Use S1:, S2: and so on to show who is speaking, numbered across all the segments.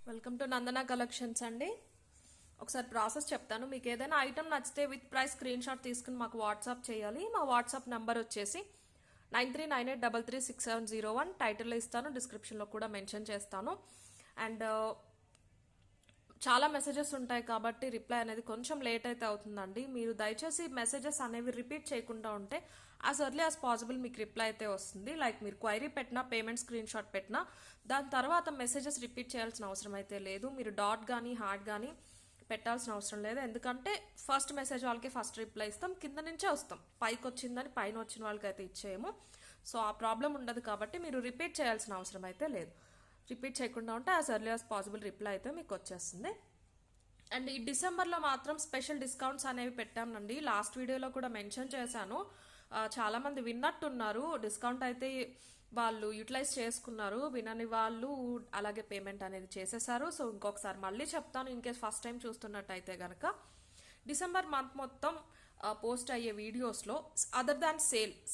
S1: Welcome to Nandana collections అండి. ఒకసారి process చెప్తాను. మీకు ఏదైనా ఐటమ్ నచ్చితే విత్ ప్రైస్ స్క్రీన్ షాట్ తీసుకుని మాకు వాట్సాప్ చేయాలి. మా వాట్సాప్ నెంబర్ వచ్చేసి 9398336701. టైటిల్లో ఇస్తాను, డిస్క్రిప్షన్లో కూడా మెన్షన్ చేస్తాను. అండ్ చాలా మెసేజెస్ ఉంటాయి కాబట్టి రిప్లై అనేది కొంచెం లేట్ అయితే అవుతుందండి. మీరు దయచేసి మెసేజెస్ అనేవి రిపీట్ చేయకుండా ఉంటే యాజ్ ఎర్లీ యాజ్ పాసిబుల్ మీకు రిప్లై అయితే వస్తుంది. లైక్ మీరు క్వైరీ పెట్టినా, పేమెంట్ స్క్రీన్ షాట్ పెట్టినా దాని తర్వాత మెసేజెస్ రిపీట్ చేయాల్సిన అవసరం అయితే లేదు. మీరు డాట్ కానీ హార్ట్ కానీ పెట్టాల్సిన అవసరం లేదు. ఎందుకంటే ఫస్ట్ మెసేజ్ వాళ్ళకి ఫస్ట్ రిప్లై ఇస్తాం, కింద నుంచే వస్తాం. పైకి వచ్చిందని పైన వచ్చిన వాళ్ళకి అయితే ఇచ్చేయము. సో ఆ ప్రాబ్లం ఉండదు కాబట్టి మీరు రిపీట్ చేయాల్సిన అవసరం అయితే లేదు. రిపీట్ చేయకుండా ఉంటే as early as possible reply అయితే మీకు వచ్చేస్తుంది. అండ్ ఈ డిసెంబర్లో మాత్రం స్పెషల్ డిస్కౌంట్స్ అనేవి పెట్టామండి. లాస్ట్ వీడియోలో కూడా మెన్షన్ చేశాను. చాలామంది విన్నట్టున్నారు. డిస్కౌంట్ అయితే వాళ్ళు యూటిలైజ్ చేసుకున్నారు, వినని వాళ్ళు అలాగే పేమెంట్ అనేది చేసేసారు. సో ఇంకొకసారి మళ్ళీ చెప్తాను, ఇన్కేస్ ఫస్ట్ టైం చూస్తున్నట్టయితే కనుక డిసెంబర్ మంత్ మొత్తం పోస్ట్ అయ్యే వీడియోస్లో అదర్ దాన్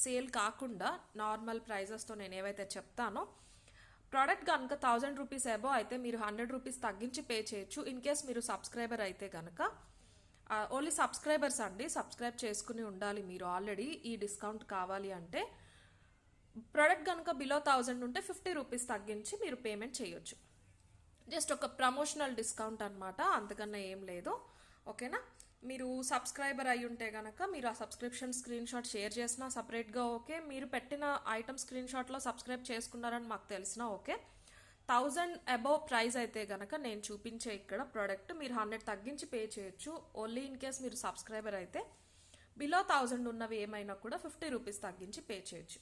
S1: సేల్ కాకుండా నార్మల్ ప్రైజెస్తో నేను ఏవైతే చెప్తానో ప్రోడక్ట్ కనుక 1000 రూపీస్ అబో అయితే మీరు 100 రూపీస్ తగ్గించి పే చేయొచ్చు. ఇన్ కేస్ మీరు సబ్స్క్రైబర్ అయితే కనుక ఓన్లీ సబ్స్క్రైబర్స్ అండి, సబ్స్క్రైబ్ చేసుకుని ఉండాలి మీరు ఆల్రెడీ. ఈ డిస్కౌంట్ కావాలి అంటే ప్రోడక్ట్ కనుక బిలో 1000 ఉంటే 50 రూపీస్ తగ్గించి మీరు పేమెంట్ చేయొచ్చు. జస్ట్ ఒక ప్రమోషనల్ డిస్కౌంట్ అనమాట, అంతకన్నా ఏం లేదు. ఓకేనా? మీరు సబ్స్క్రైబర్ అయి ఉంటే కనుక మీరు ఆ సబ్స్క్రిప్షన్ స్క్రీన్ షాట్ షేర్ చేసినా సపరేట్గా ఓకే, మీరు పెట్టిన ఐటమ్ స్క్రీన్ షాట్లో సబ్స్క్రైబ్ చేసుకున్నారని మాకు తెలిసినా ఓకే. 1000 అబోవ్ ప్రైస్ అయితే కనుక నేను చూపించే ఇక్కడ ప్రోడక్ట్ మీరు 100 తగ్గించి పే చేయొచ్చు. ఓన్లీ ఇన్ కేస్ మీరు సబ్స్క్రైబర్ అయితే బిలో 1000 ఉన్నవి ఏమైనా కూడా 50 రూపీస్ తగ్గించి పే చేయొచ్చు.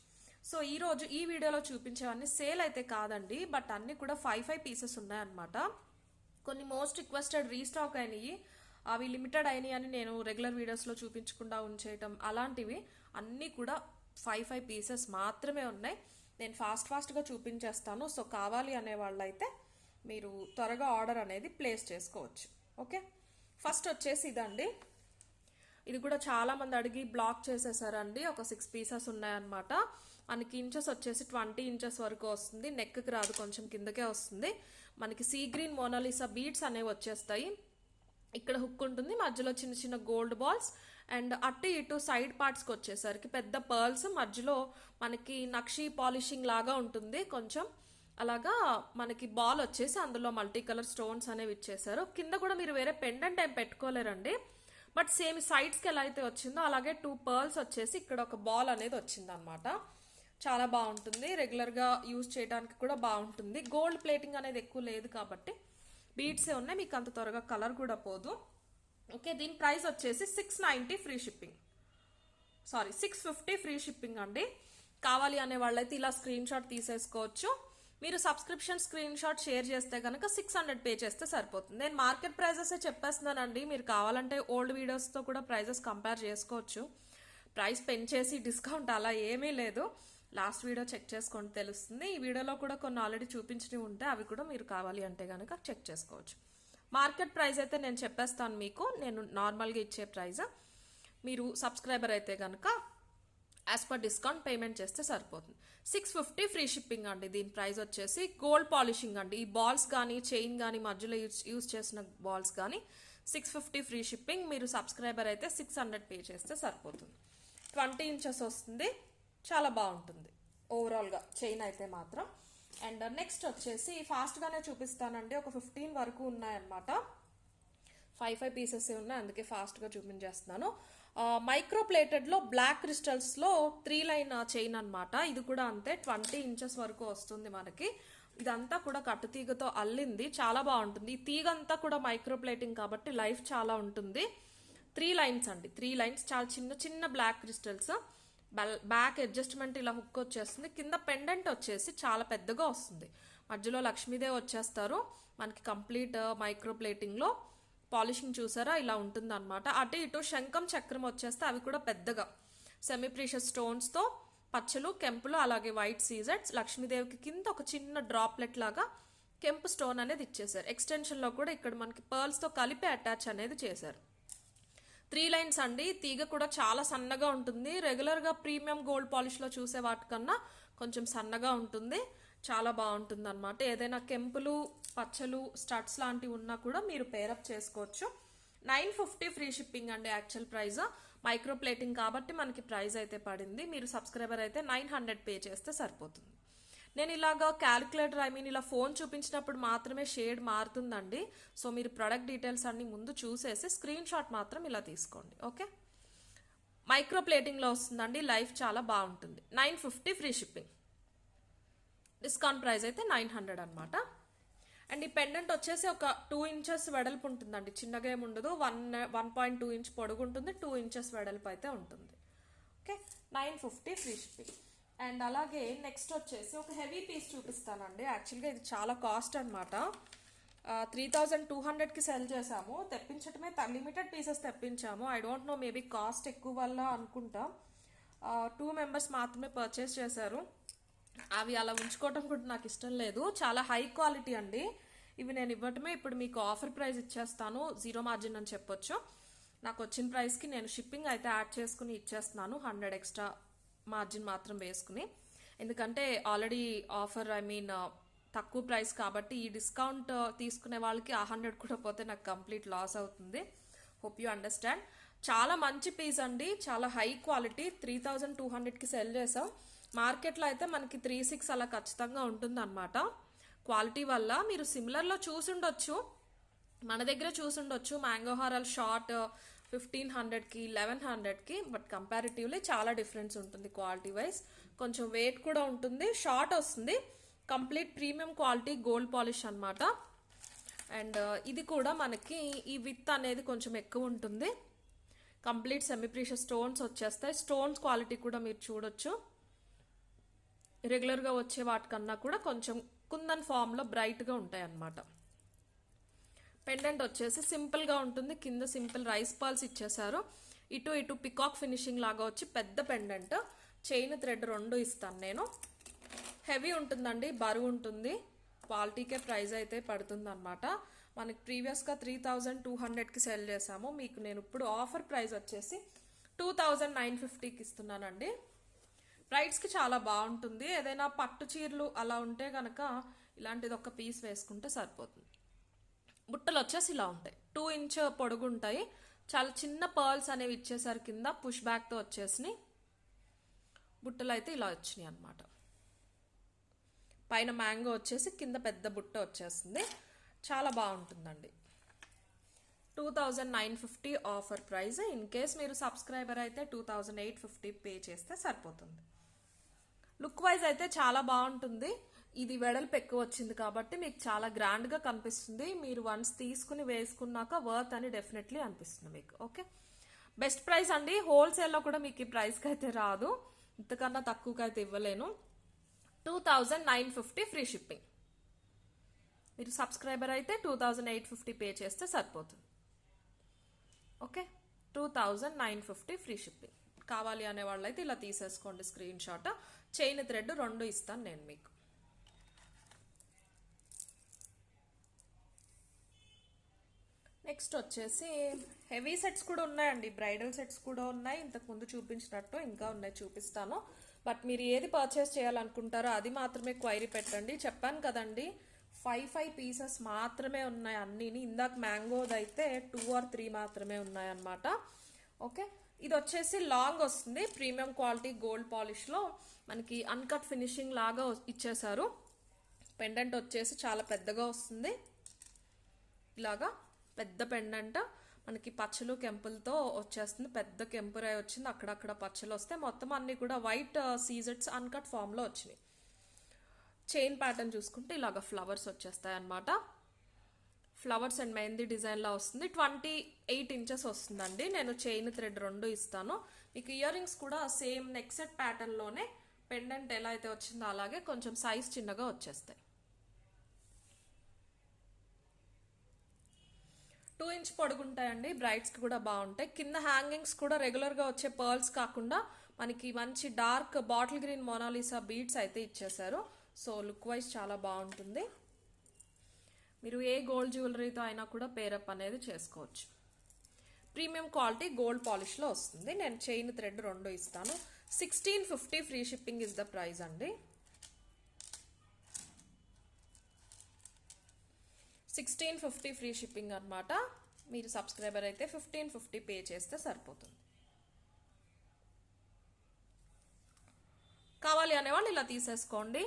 S1: సో ఈరోజు ఈ వీడియోలో చూపించేవన్నీ సేల్ అయితే కాదండి, బట్ అన్ని కూడా 5 పీసెస్ ఉన్నాయన్నమాట. కొన్ని మోస్ట్ రిక్వెస్టెడ్ రీస్టాక్ అయినాయి, అవి లిమిటెడ్ అయినాయి అని నేను రెగ్యులర్ వీడియోస్లో చూపించకుండా ఉంచేయటం, అలాంటివి అన్నీ కూడా 5 పీసెస్ మాత్రమే ఉన్నాయి. నేను ఫాస్ట్గా చూపించేస్తాను. సో కావాలి అనే వాళ్ళైతే మీరు త్వరగా ఆర్డర్ అనేది ప్లేస్ చేసుకోవచ్చు. ఓకే, ఫస్ట్ వచ్చేసి ఇదండి. ఇది కూడా చాలా మంది అడిగి బ్లాక్ చేసేసారండి. ఒక 6 పీసెస్ ఉన్నాయన్నమాట. మనకి ఇంచెస్ వచ్చేసి 20 ఇంచెస్ వరకు వస్తుంది. నెక్కి రాదు, కొంచెం కిందకే వస్తుంది. మనకి సీ గ్రీన్ మోనాలిసా బీడ్స్ అనేవి వచ్చేస్తాయి. ఇక్కడ హుక్ ఉంటుంది, మధ్యలో చిన్న చిన్న గోల్డ్ బాల్స్, అండ్ అటు ఇటు సైడ్ పార్ట్స్కి వచ్చేసరికి పెద్ద పర్ల్స్, మధ్యలో మనకి నక్షి పాలిషింగ్ లాగా ఉంటుంది కొంచెం. అలాగా మనకి బాల్ వచ్చేసి అందులో మల్టీ కలర్ స్టోన్స్ అనేవి ఇచ్చేసారు. కింద కూడా మీరు వేరే పెండెంట్ ఏం పెట్టుకోలేరండి, బట్ సేమ్ సైడ్స్కి ఎలా అయితే వచ్చిందో అలాగే 2 పర్ల్స్ వచ్చేసి ఇక్కడ ఒక బాల్ అనేది వచ్చింది అనమాట. చాలా బాగుంటుంది, రెగ్యులర్గా యూజ్ చేయడానికి కూడా బాగుంటుంది. గోల్డ్ ప్లేటింగ్ అనేది ఎక్కువ లేదు కాబట్టి బీడ్సే ఉన్నాయి, మీకు అంత త్వరగా కలర్ కూడా పోదు. ఓకే, దీని ప్రైస్ వచ్చేసి 690 ఫ్రీ షిప్పింగ్, 650 ఫ్రీ షిప్పింగ్ అండి. కావాలి అనే వాళ్ళైతే ఇలా స్క్రీన్ షాట్ తీసేసుకోవచ్చు. మీరు సబ్స్క్రిప్షన్ స్క్రీన్ షాట్ షేర్ చేస్తే కనుక 600 పే చేస్తే సరిపోతుంది. నేను మార్కెట్ ప్రైజెస్ చెప్పేస్తున్నానండి, మీరు కావాలంటే ఓల్డ్ వీడియోస్తో కూడా ప్రైజెస్ కంపేర్ చేసుకోవచ్చు. ప్రైస్ పెంచేసి డిస్కౌంట్ అలా ఏమీ లేదు. లాస్ట్ వీడియో చెక్ చేసుకోండి, తెలుస్తుంది. ఈ వీడియోలో కూడా కొన్ని ఆల్రెడీ చూపించినవి ఉంటే అవి కూడా మీరు కావాలి అంటే కనుక చెక్ చేసుకోవచ్చు. మార్కెట్ ప్రైస్ అయితే నేను చెప్పేస్తాను మీకు, నేను నార్మల్గా ఇచ్చే ప్రైస్. మీరు సబ్స్క్రైబర్ అయితే కనుక యాజ్ పర్ డిస్కౌంట్ పేమెంట్ చేస్తే సరిపోతుంది. 650 ఫ్రీ షిప్పింగ్ అండి. దీని ప్రైస్ వచ్చేసి గోల్డ్ పాలిషింగ్ అండి. ఈ బాల్స్ కానీ చైన్ కానీ మధ్యలో యూజ్ చేసిన బాల్స్ కానీ 650 ఫ్రీ షిప్పింగ్. మీరు సబ్స్క్రైబర్ అయితే 600 పే చేస్తే సరిపోతుంది. 20 ఇంచెస్ వస్తుంది, చాలా బాగుంటుంది ఓవరాల్గా చైన్ అయితే మాత్రం. అండ్ నెక్స్ట్ వచ్చేసి ఫాస్ట్గానే చూపిస్తానండి, ఒక 15 వరకు ఉన్నాయన్నమాట. 5 పీసెస్ ఉన్నాయి, అందుకే ఫాస్ట్గా చూపించేస్తున్నాను. మైక్రో ప్లేటెడ్లో బ్లాక్ క్రిస్టల్స్లో 3 లైన్ చైన్ అనమాట. ఇది కూడా అంతే, 20 ఇంచెస్ వరకు వస్తుంది మనకి. ఇదంతా కూడా కట్టుతీగతో అల్లింది, చాలా బాగుంటుంది. ఈ తీగ అంతా కూడా మైక్రో ప్లేటింగ్ కాబట్టి లైఫ్ చాలా ఉంటుంది. 3 లైన్స్ అండి, 3 లైన్స్, చాలా చిన్న చిన్న బ్లాక్ క్రిస్టల్స్. బ్యాక్ అడ్జస్ట్మెంట్ ఇలా హుక్ వచ్చేస్తుంది. కింద పెండెంట్ వచ్చేసి చాలా పెద్దగా వస్తుంది. మధ్యలో లక్ష్మీదేవి వచ్చేస్తారు మనకి. కంప్లీట్ మైక్రో ప్లేటింగ్లో పాలిషింగ్ చూసారా, ఇలా ఉంటుంది అనమాట. అటు ఇటు శంఖం చక్రం వచ్చేస్తే అవి కూడా పెద్దగా సెమీ ప్రీషియస్ స్టోన్స్తో పచ్చలు కెంపులు అలాగే వైట్ సీజెట్స్. లక్ష్మీదేవికి కింద ఒక చిన్న డ్రాప్లెట్ లాగా కెంపు స్టోన్ అనేది ఇచ్చేసారు. ఎక్స్టెన్షన్లో కూడా ఇక్కడ మనకి పర్ల్స్తో కలిపి అటాచ్ అనేది చేశారు. 3 లైన్స్ అండి. తీగ కూడా చాలా సన్నగా ఉంటుంది. రెగ్యులర్గా ప్రీమియం గోల్డ్ పాలిష్లో చూసే వాటికన్నా కొంచెం సన్నగా ఉంటుంది. చాలా బాగుంటుంది అనమాట. ఏదైనా కెంపులు పచ్చలు స్టడ్స్ లాంటివి ఉన్నా కూడా మీరు పేరప్ చేసుకోవచ్చు. 950 ఫ్రీ షిప్పింగ్ అండి యాక్చువల్ ప్రైస్. మైక్రో ప్లేటింగ్ కాబట్టి మనకి ప్రైస్ అయితే పడింది. మీరు సబ్స్క్రైబర్ అయితే 900 పే చేస్తే సరిపోతుంది. నేను ఇలాగా క్యాలిక్యులేటర్ ఇలా ఫోన్ చూపించినప్పుడు మాత్రమే షేడ్ మారుతుందండి. సో మీరు ప్రొడక్ట్ డీటెయిల్స్ అన్ని ముందు చూసేసి స్క్రీన్ షాట్ మాత్రం ఇలా తీసుకోండి. ఓకే, మైక్రో ప్లేటింగ్లో వస్తుందండి. లైఫ్ చాలా బాగుంటుంది. 950 ఫ్రీ షిప్పింగ్. డిస్కౌంట్ ప్రైస్ అయితే 900 అనమాట. అండ్ ఈ పెండెంట్ వచ్చేసి ఒక 2 ఇంచెస్ వెడల్పు ఉంటుందండి. చిన్నగా ఏమి ఉండదు. 1.2 ఇంచ్ పొడుగు ఉంటుంది, 2 ఇంచెస్ వెడల్పు అయితే ఉంటుంది. Okay, 950 free shipping. అండ్ అలాగే నెక్స్ట్ వచ్చేసి ఒక హెవీ పీస్ చూపిస్తానండి. యాక్చువల్గా ఇది చాలా కాస్ట్ అనమాట. 3200కి సెల్ చేసాము. తెప్పించటమే లిమిటెడ్ పీసెస్ తెప్పించాము. I don't know, maybe cost ఎక్కువ వల్ల అనుకుంటా. 2 మెంబర్స్ మాత్రమే పర్చేస్ చేశారు. అవి అలా ఉంచుకోవటం కూడా నాకు ఇష్టం లేదు. చాలా హై క్వాలిటీ అండి. ఇవి నేను ఇవ్వటమే ఇప్పుడు మీకు ఆఫర్ ప్రైస్ ఇచ్చేస్తాను. 0 మార్జిన్ అని చెప్పొచ్చు. నాకు వచ్చిన ప్రైస్కి నేను షిప్పింగ్ అయితే యాడ్ చేసుకుని ఇచ్చేస్తున్నాను. 100 ఎక్స్ట్రా మార్జిన్ మాత్రం వేసుకుని. ఎందుకంటే ఆల్రెడీ ఆఫర్ తక్కువ ప్రైస్ కాబట్టి ఈ డిస్కౌంట్ తీసుకునే వాళ్ళకి 100 కూడా పోతే నాకు కంప్లీట్ లాస్ అవుతుంది. Hope you understand. చాలా మంచి పీస్ అండి, చాలా హై క్వాలిటీ. 3200కి సెల్ చేసాం. మార్కెట్లో అయితే మనకి 36 అలా ఖచ్చితంగా ఉంటుంది అనమాట. క్వాలిటీ వల్ల మీరు సిమిలర్లో చూసుండొచ్చు, మన దగ్గర చూసుండొచ్చు. మ్యాంగో హారాల్ షార్ట్ 1500కి 1100కి, బట్ కంపారిటివ్లీ చాలా డిఫరెన్స్ ఉంటుంది క్వాలిటీ వైజ్. కొంచెం వెయిట్ కూడా ఉంటుంది. షార్ట్ వస్తుంది. Complete premium quality gold polish అనమాట. అండ్ ఇది కూడా మనకి ఈ విత్ అనేది కొంచెం ఎక్కువ ఉంటుంది. కంప్లీట్ సెమీ ప్రీషియస్ స్టోన్స్ వచ్చేస్తాయి. స్టోన్స్ క్వాలిటీ కూడా మీరు చూడొచ్చు. రెగ్యులర్గా వచ్చే వాటికన్నా కూడా కొంచెం కుందన్ ఫామ్లో బ్రైట్గా ఉంటాయి అన్నమాట. పెండెంట్ వచ్చేసి సింపుల్గా ఉంటుంది. కింద సింపుల్ రైస్ పర్ల్స్ ఇచ్చేసారు. ఇటు పికాక్ ఫినిషింగ్ లాగా వచ్చి పెద్ద పెండెంట్. చైన్ థ్రెడ్ 2 ఇస్తాను నేను. హెవీ ఉంటుందండి, బరువు ఉంటుంది. క్వాలిటీకే ప్రైస్ అయితే పడుతుంది అనమాట. మనకి ప్రీవియస్గా 3200కి సెల్ చేసాము. మీకు నేను ఇప్పుడు ఆఫర్ ప్రైస్ వచ్చేసి 2950కి ఇస్తున్నానండి. బ్రైడ్స్కి చాలా బాగుంటుంది. ఏదైనా పట్టు చీరలు అలా ఉంటే కనుక ఇలాంటిది ఒక పీస్ వేసుకుంటే సరిపోతుంది. బుట్టలు వచ్చేసి ఇలా ఉంటాయి. 2 ఇంచ్ పొడుగు ఉంటాయి. చాలా చిన్న పర్ల్స్ అనేవి ఇచ్చేసారు. కింద పుష్ బ్యాక్తో వచ్చేసినాయి. బుట్టలు అయితే ఇలా వచ్చినాయి అనమాట. పైన మ్యాంగో వచ్చేసి కింద పెద్ద బుట్ట వచ్చేస్తుంది. చాలా బాగుంటుందండి. 2950 ఆఫర్ ప్రైస్. ఇన్ కేస్ మీరు సబ్స్క్రైబర్ అయితే 2850 పే చేస్తే సరిపోతుంది. లుక్ వైజ్ అయితే చాలా బాగుంటుంది. ఇది వెడల్పు ఎక్కువ వచ్చింది కాబట్టి మీకు చాలా గ్రాండ్గా కనిపిస్తుంది. మీరు వన్స్ తీసుకుని వేసుకున్నాక వర్త్ అని డెఫినెట్లీ అనిపిస్తుంది మీకు. ఓకే, బెస్ట్ ప్రైస్ అండి. హోల్సేల్లో కూడా మీకు ఈ ప్రైస్కి అయితే రాదు. ఇంతకన్నా తక్కువకి అయితే ఇవ్వలేను. 2950 ఫ్రీ షిప్పింగ్. మీరు సబ్స్క్రైబర్ అయితే 2850 పే చేస్తే సరిపోతుంది. Okay, 2950 free shipping. కావాలి అనే వాళ్ళైతే ఇలా తీసేసుకోండి స్క్రీన్ షాట్. చైన్ థ్రెడ్ 2 ఇస్తాను నేను మీకు. నెక్స్ట్ వచ్చేసి హెవీ సెట్స్ కూడా ఉన్నాయండి. బ్రైడల్ సెట్స్ కూడా ఉన్నాయి. ఇంతకుముందు చూపించినట్టు ఇంకా ఉన్నాయి, చూపిస్తాను. బట్ మీరు ఏది పర్చేస్ చేయాలనుకుంటారో అది మాత్రమే క్వైరీ పెట్టండి. చెప్పాను కదండి, 5 పీసెస్ మాత్రమే ఉన్నాయి అన్నీని. ఇందాక మ్యాంగోది అయితే 2 or 3 మాత్రమే ఉన్నాయన్నమాట. ఓకే, ఇది వచ్చేసి లాంగ్ వస్తుంది. ప్రీమియం క్వాలిటీ గోల్డ్ పాలిష్లో మనకి అన్కట్ ఫినిషింగ్ లాగా ఇచ్చేసారు. పెండెంట్ వచ్చేసి చాలా పెద్దగా వస్తుంది. ఇలాగా పెద్ద పెండెంట్ మనకి పచ్చలు కెంపులతో వచ్చేస్తుంది. పెద్ద కెంపురాయి వచ్చింది, అక్కడక్కడ పచ్చలు వస్తాయి. మొత్తం అన్ని కూడా వైట్ సీజెట్స్ అన్కట్ ఫామ్లో వచ్చినాయి. చైన్ ప్యాటర్న్ చూసుకుంటే ఇలాగ ఫ్లవర్స్ వచ్చేస్తాయి అన్నమాట. ఫ్లవర్స్ అండ్ మెహందీ డిజైన్లో వస్తుంది. 28 ఇంచెస్ వస్తుందండి. నేను చైన్ థ్రెడ్ 2 ఇస్తాను మీకు. ఇయర్ రింగ్స్ కూడా సేమ్ నెక్ సెట్ ప్యాటర్న్లోనే పెండెంట్ ఎలా అయితే వచ్చిందో అలాగే కొంచెం సైజ్ చిన్నగా వచ్చేస్తాయి. 2 ఇంచ్ పొడుగుంటాయండి. బ్రైడ్స్కి కూడా బాగుంటాయి. కింద హ్యాంగింగ్స్ కూడా రెగ్యులర్గా వచ్చే పర్ల్స్ కాకుండా మనకి మంచి dark bottle green Monalisa beads అయితే ఇచ్చేసారు. సో లుక్ వైజ్ చాలా బాగుంటుంది. మీరు ఏ గోల్డ్ జ్యువెలరీతో అయినా కూడా పేరప్ అనేది చేసుకోవచ్చు. ప్రీమియం క్వాలిటీ గోల్డ్ పాలిష్లో వస్తుంది. నేను చైన్ థ్రెడ్ 2 ఇస్తాను. 1650 free shipping is the price అండి. 1650 ఫ్రీ షిప్పింగ్ అనమాట. మీరు సబ్స్క్రైబర్ అయితే 1550 పే చేస్తే సరిపోతుంది. కావాలి అనేవాళ్ళు ఇలా తీసేసుకోండి.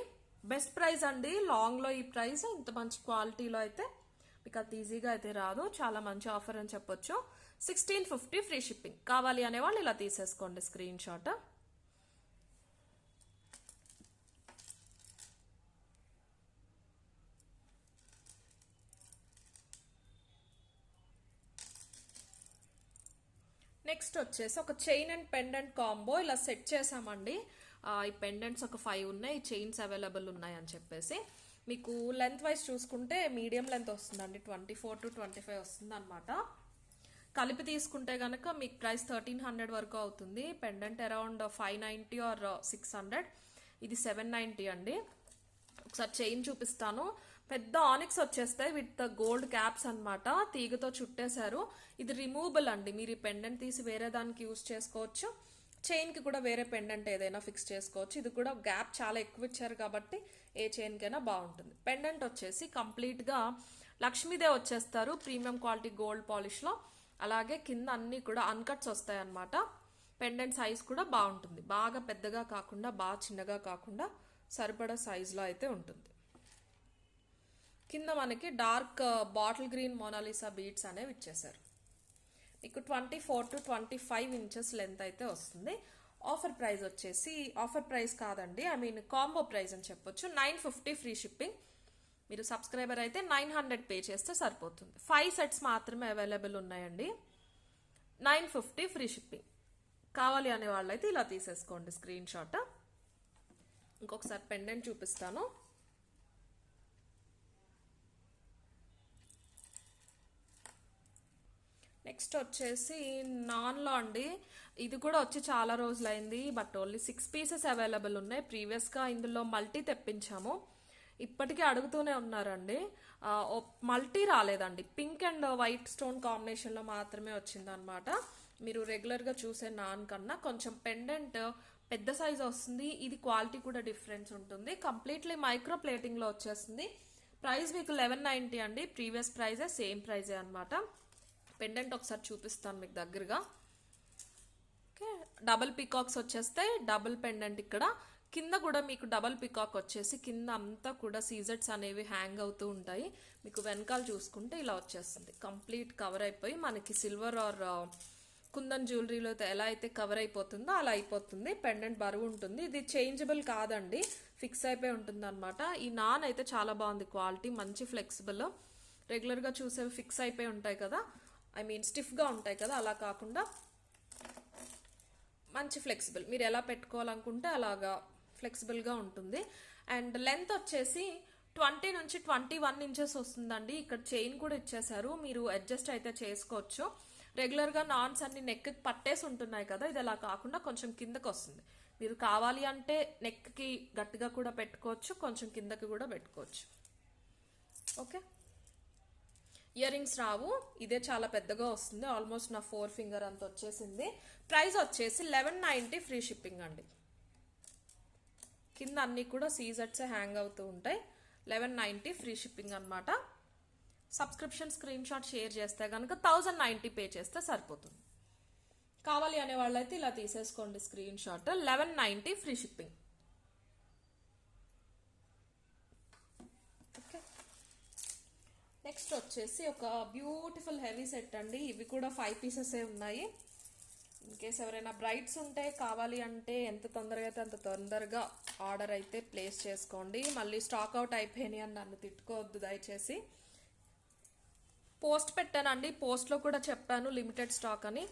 S1: బెస్ట్ ప్రైస్ అండి, లాంగ్లో ఈ ప్రైస్ ఇంత మంచి క్వాలిటీలో అయితే మీకు అంత ఈజీగా అయితే రాదు. చాలా మంచి ఆఫర్ అని చెప్పొచ్చు. 1650 ఫ్రీ షిప్పింగ్. కావాలి అనేవాళ్ళు ఇలా తీసేసుకోండి స్క్రీన్ షాట్. నెక్స్ట్ వచ్చేసి ఒక చైన్ అండ్ పెండెంట్ కాంబో ఇలా సెట్ చేసామండి. ఈ పెండెంట్స్ ఒక 5 ఉన్నాయి, చైన్స్ అవైలబుల్ ఉన్నాయి అని చెప్పేసి. మీకు లెంత్ వైజ్ చూసుకుంటే మీడియం లెంత్ వస్తుందండి, 24 to 25 వస్తుంది అనమాట. కలిపి తీసుకుంటే కనుక మీకు ప్రైస్ 1300 వరకు అవుతుంది. పెండెంట్ అరౌండ్ 590 ఆర్ 600, ఇది 790 అండి. ఒకసారి చైన్ చూపిస్తాను. పెద్ద ఆనిక్స్ వచ్చేస్తాయి విత్ గోల్డ్ క్యాప్స్ అనమాట, తీగతో చుట్టేశారు. ఇది రిమూవబుల్ అండి, మీరు ఈ పెండెంట్ తీసి వేరే దానికి యూజ్ చేసుకోవచ్చు. చైన్కి కూడా వేరే పెండెంట్ ఏదైనా ఫిక్స్ చేసుకోవచ్చు. ఇది కూడా గ్యాప్ చాలా ఎక్కువ ఇచ్చారు కాబట్టి ఏ చైన్కైనా బాగుంటుంది. పెండెంట్ వచ్చేసి కంప్లీట్గా లక్ష్మీదేవి వచ్చేస్తారు ప్రీమియం క్వాలిటీ గోల్డ్ పాలిష్లో. అలాగే కింద అన్నీ కూడా అన్కట్స్ వస్తాయి అన్నమాట. పెండెంట్ సైజ్ కూడా బాగుంటుంది, బాగా పెద్దగా కాకుండా బాగా చిన్నగా కాకుండా సరిపడా సైజులో అయితే ఉంటుంది. కింద మనకి dark bottle green Monalisa beads అనేవి ఇచ్చేసారు. మీకు 24 to 25 ఇంచెస్ లెంత్ అయితే వస్తుంది. ఆఫర్ ప్రైస్ వచ్చేసి, ఆఫర్ ప్రైస్ కాదండి, ఐ మీన్ కాంబో ప్రైస్ అని చెప్పొచ్చు, 950 ఫ్రీ షిప్పింగ్. మీరు సబ్స్క్రైబర్ అయితే 900 పే చేస్తే సరిపోతుంది. 5 సెట్స్ మాత్రమే అవైలబుల్ ఉన్నాయండి. 950 ఫ్రీ షిప్పింగ్. కావాలి అనే వాళ్ళైతే ఇలా తీసేసుకోండి స్క్రీన్ షాట్. ఇంకొకసారి పెండెంట్ చూపిస్తాను. నెక్స్ట్ వచ్చేసి నాన్లో అండి, ఇది కూడా వచ్చి చాలా రోజులైంది, బట్ ఓన్లీ 6 పీసెస్ అవైలబుల్ ఉన్నాయి. ప్రీవియస్గా ఇందులో మల్టీ తెప్పించాము, ఇప్పటికీ అడుగుతూనే ఉన్నారండి. మల్టీ రాలేదండి, పింక్ అండ్ వైట్ స్టోన్ కాంబినేషన్లో మాత్రమే వచ్చిందనమాట. మీరు రెగ్యులర్గా చూసే నాన్ కన్నా కొంచెం పెండెంట్ పెద్ద సైజ్ వస్తుంది. ఇది క్వాలిటీ కూడా డిఫరెన్స్ ఉంటుంది. కంప్లీట్లీ మైక్రో ప్లేటింగ్లో వచ్చేస్తుంది. ప్రైస్ మీకు 1190 అండి, ప్రీవియస్ ప్రైజే, సేమ్ ప్రైజే అనమాట. పెండెంట్ ఒకసారి చూపిస్తాను మీకు దగ్గరగా. ఓకే, డబుల్ పికాక్స్ వచ్చేస్తాయి, డబుల్ పెండెంట్. ఇక్కడ కింద కూడా మీకు డబుల్ పికాక్ వచ్చేసి కింద అంతా కూడా సీజెట్స్ అనేవి హ్యాంగ్ అవుతూ ఉంటాయి. మీకు వెనకాల చూసుకుంటే ఇలా వచ్చేస్తుంది, కంప్లీట్ కవర్ అయిపోయి మనకి సిల్వర్ ఆర్ కుందన్ జ్యువెలరీలో ఎలా అయితే కవర్ అయిపోతుందో అలా అయిపోతుంది. పెండెంట్ బరువు ఉంటుంది. ఇది చేంజబుల్ కాదండి, ఫిక్స్ అయిపోయి ఉంటుంది అనమాట. ఈ నాన్ అయితే చాలా బాగుంది, క్వాలిటీ మంచి ఫ్లెక్సిబుల్. రెగ్యులర్గా చూసేవి ఫిక్స్ అయిపోయి ఉంటాయి కదా, ఐ మీన్ స్టిఫ్గా ఉంటాయి కదా, అలా కాకుండా మంచి ఫ్లెక్సిబుల్. మీరు ఎలా పెట్టుకోవాలనుకుంటే అలాగా ఫ్లెక్సిబుల్గా ఉంటుంది. అండ్ లెంత్ వచ్చేసి 20 నుంచి 21 ఇంచెస్ వస్తుందండి. ఇక్కడ చైన్ కూడా ఇచ్చేసారు, మీరు అడ్జస్ట్ అయితే చేసుకోవచ్చు. రెగ్యులర్గా నాన్స్ అన్ని నెక్కి పట్టేసి ఉంటున్నాయి కదా, ఇది అలా కాకుండా కొంచెం కిందకి వస్తుంది. మీరు కావాలి అంటే నెక్కి గట్టిగా కూడా పెట్టుకోవచ్చు, కొంచెం కిందకి కూడా పెట్టుకోవచ్చు. ఓకే, ఇయర్ రింగ్స్ రావు, ఇదే చాలా పెద్దగా వస్తుంది, ఆల్మోస్ట్ నా 4 ఫింగర్ అంత వచ్చేసింది. ప్రైస్ వచ్చేసి 1190 ఫ్రీ షిప్పింగ్ అండి. కింద అన్ని కూడా సీజెట్సే హ్యాంగ్ అవుతూ ఉంటాయి. 1190 ఫ్రీ షిప్పింగ్ అనమాట. సబ్స్క్రిప్షన్ స్క్రీన్ షాట్ షేర్ చేస్తే కనుక 1090 పే చేస్తే సరిపోతుంది. కావాలి అనే వాళ్ళైతే ఇలా తీసేసుకోండి screen shot. 1190 free shipping. Next వచ్చేసి ఒక బ్యూటిఫుల్ హెవీ సెట్ అండి. ఇవి కూడా 5 పీసెస్ ఉన్నాయి. ఇన్ కేస్ ఎవరైనా బ్రైడ్స్ ఉంటే కావాలి అంటే ఎంత తొందరగా అయితే అంత తొందరగా ఆర్డర్ అయితే ప్లేస్ చేసుకోండి. మళ్ళీ స్టాక్ అవుట్ అయిపోయినాయి అని నన్ను తిట్టుకోవద్దు దయచేసి. పోస్ట్ పెట్టానండి, పోస్ట్లో కూడా చెప్పాను లిమిటెడ్ స్టాక్ అని.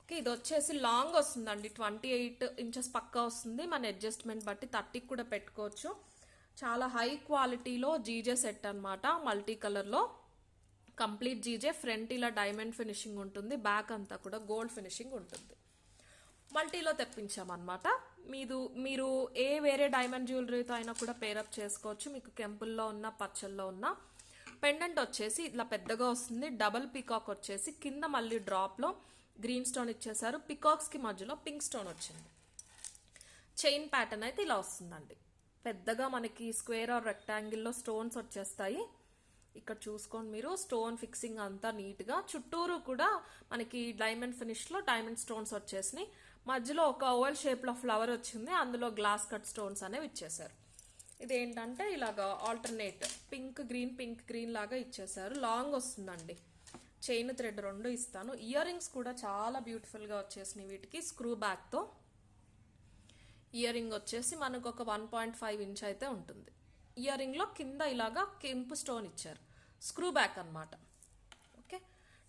S1: ఓకే, ఇది వచ్చేసి లాంగ్ వస్తుందండి, 28 ఇంచెస్ పక్కా వస్తుంది. మన అడ్జస్ట్మెంట్ బట్టి 30 కూడా పెట్టుకోవచ్చు. చాలా హై క్వాలిటీలో జీజే సెట్ అనమాట, మల్టీ కలర్లో కంప్లీట్ జీజే. ఫ్రంట్ ఇలా డైమండ్ ఫినిషింగ్ ఉంటుంది, బ్యాక్ అంతా కూడా గోల్డ్ ఫినిషింగ్ ఉంటుంది. మల్టీలో తెప్పించామన్నమాట. మీరు ఏ వేరే డైమండ్ జ్యువెలరీతో అయినా కూడా పేరప్ చేసుకోవచ్చు. మీకు కెంపుల్లో ఉన్న పచ్చల్లో ఉన్న పెండెంట్ వచ్చేసి ఇట్లా పెద్దగా వస్తుంది. డబుల్ పికాక్ వచ్చేసి కింద మళ్ళీ డ్రాప్లో గ్రీన్ స్టోన్ ఇచ్చేసారు, పికాక్స్కి మధ్యలో పింక్ స్టోన్ వచ్చింది. చైన్ ప్యాటర్న్ అయితే ఇలా వస్తుందండి, పెద్దగా మనకి స్క్వేర్ ఆర్ రెక్టాంగిల్లో స్టోన్స్ వచ్చేస్తాయి. ఇక్కడ చూసుకోండి మీరు, స్టోన్ ఫిక్సింగ్ అంతా నీట్గా, చుట్టూరు కూడా మనకి డైమండ్ ఫినిష్లో డైమండ్ స్టోన్స్ వచ్చేసినాయి. మధ్యలో ఒక ఓవల్ షేప్లో ఫ్లవర్ వచ్చింది, అందులో గ్లాస్ కట్ స్టోన్స్ అనేవి ఇచ్చేసారు. ఇదేంటంటే ఇలాగా ఆల్టర్నేట్ పింక్ గ్రీన్ లాగా ఇచ్చేసారు. లాంగ్ వస్తుందండి, చైన్ థ్రెడ్ 2 ఇస్తాను. ఇయర్ రింగ్స్ కూడా చాలా బ్యూటిఫుల్గా వచ్చేసినాయి వీటికి, స్క్రూ బ్యాక్తో. ఇయర్ రింగ్ వచ్చేసి మనకు ఒక 1.5 ఇంచ్ అయితే ఉంటుంది. ఇయర్ రింగ్లో కింద ఇలాగా కెంపు స్టోన్ ఇచ్చారు, స్క్రూ బ్యాక్ అనమాట. ఓకే,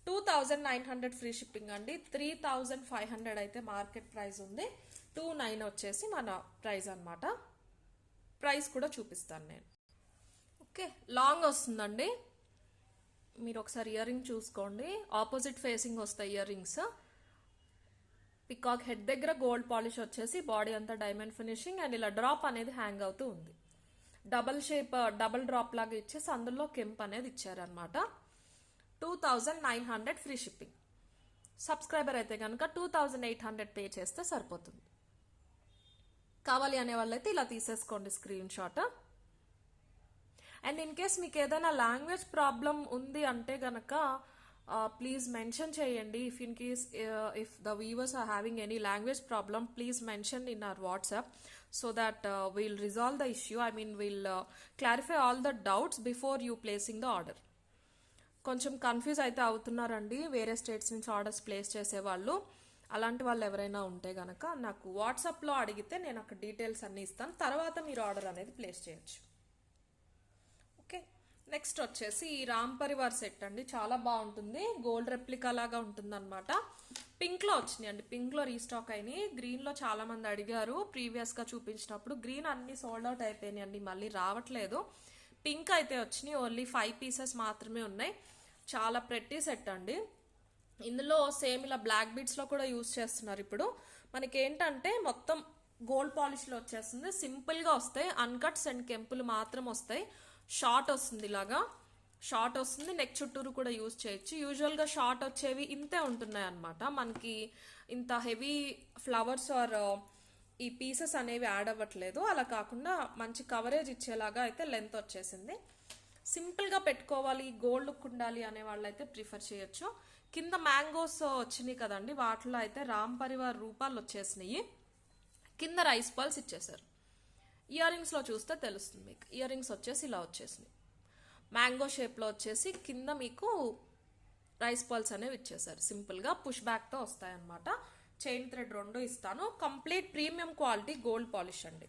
S1: 2900 ఫ్రీ షిప్పింగ్ అండి. 3500 అయితే మార్కెట్ ప్రైస్ ఉంది. 29 వచ్చేసి మన ప్రైస్ అనమాట. ప్రైస్ కూడా చూపిస్తాను నేను. ఓకే, లాంగ్ వస్తుందండి. మీరు ఒకసారి ఇయర్ రింగ్ చూసుకోండి, ఆపోజిట్ ఫేసింగ్ వస్తాయి ఇయర్ రింగ్స్. పికాక్ హెడ్ దగ్గర గోల్డ్ పాలిష్ వచ్చేసి బాడీ అంతా డైమండ్ ఫినిషింగ్, అండ్ ఇలా డ్రాప్ అనేది హ్యాంగ్ అవుతూ ఉంది. డబల్ షేప్ డబల్ డ్రాప్ లాగా ఇచ్చేసి అందులో కెంప్ అనేది ఇచ్చారనమాట. 2900 ఫ్రీ షిప్పింగ్. సబ్స్క్రైబర్ అయితే కనుక 2800 పే చేస్తే సరిపోతుంది. కావాలి అనే వాళ్ళైతే ఇలా తీసేసుకోండి screenshot. And in case మీకు ఏదైనా లాంగ్వేజ్ ప్రాబ్లం ఉంది అంటే గనక ప్లీజ్ మెన్షన్ చేయండి. If in case if the viewers are having any language problem, please mention in our WhatsApp so that we'll resolve the issue. I mean, we'll clarify all the doubts before you placing the order. కొంచెం confuse అయితే అవుతున్నారండి వేరే states నుంచి orders place చేసేవాళ్ళు. అలాంటి వాళ్ళు ఎవరైనా ఉంటే గనక నాకు వాట్సాప్లో అడిగితే నేను అక్కడ డీటెయిల్స్ అన్నీ ఇస్తాను, తర్వాత మీరు ఆర్డర్ అనేది ప్లేస్ చేయొచ్చు. ఓకే, నెక్స్ట్ వచ్చేసి ఈ రామ్ పరివార్ సెట్ అండి, చాలా బాగుంటుంది. గోల్డ్ రెప్లికా లాగా ఉంటుంది అనమాట. పింక్లో వచ్చినాయి అండి, పింక్లో రీస్టాక్ అయినాయి. గ్రీన్లో చాలా మంది అడిగారు ప్రీవియస్గా చూపించినప్పుడు. గ్రీన్ అన్ని సోల్డ్ అవుట్ అయిపోయినాయి అండి, మళ్ళీ రావట్లేదు. పింక్ అయితే వచ్చినాయి, ఓన్లీ 5 పీసెస్ మాత్రమే ఉన్నాయి. చాలా ప్రెట్టి సెట్ అండి. ఇందులో సేమ్ ఇలా బ్లాక్ బీడ్స్లో కూడా యూజ్ చేస్తున్నారు. ఇప్పుడు మనకి ఏంటంటే మొత్తం గోల్డ్ పాలిష్లో వచ్చేస్తుంది, సింపుల్గా వస్తాయి. అన్కట్స్ అండ్ కెంపులు మాత్రం వస్తాయి. షార్ట్ వస్తుంది, ఇలాగా షార్ట్ వస్తుంది. నెక్ చుట్టూరు కూడా యూజ్ చేయొచ్చు. యూజువల్గా షార్ట్ వచ్చేవి ఇంతే ఉంటున్నాయి అనమాట. మనకి ఇంత హెవీ ఫ్లవర్స్ ఆర్ ఈ పీసెస్ అనేవి యాడ్ అవ్వట్లేదు. అలా కాకుండా మంచి కవరేజ్ ఇచ్చేలాగా అయితే లెంత్ వచ్చేసింది. సింపుల్గా పెట్టుకోవాలి, గోల్డ్ లుక్ ఉండాలి అనే వాళ్ళైతే ప్రిఫర్ చేయొచ్చు. కింద మ్యాంగోస్ వచ్చినాయి కదండి, వాటిలో అయితే రామ్ పరివార్ రూపాలు వచ్చేసినాయి. కింద రైస్ పల్స్ ఇచ్చేసారు. ఇయర్ రింగ్స్లో చూస్తే తెలుస్తుంది మీకు. ఇయర్ రింగ్స్ వచ్చేసి ఇలా వచ్చేసినాయి, మ్యాంగో షేప్లో వచ్చేసి కింద మీకు రైస్ పల్స్ అనేవి ఇచ్చేసారు. సింపుల్గా పుష్ బ్యాక్తో వస్తాయన్నమాట. చైన్ థ్రెడ్ 2 ఇస్తాను. Complete premium quality gold polish అండి.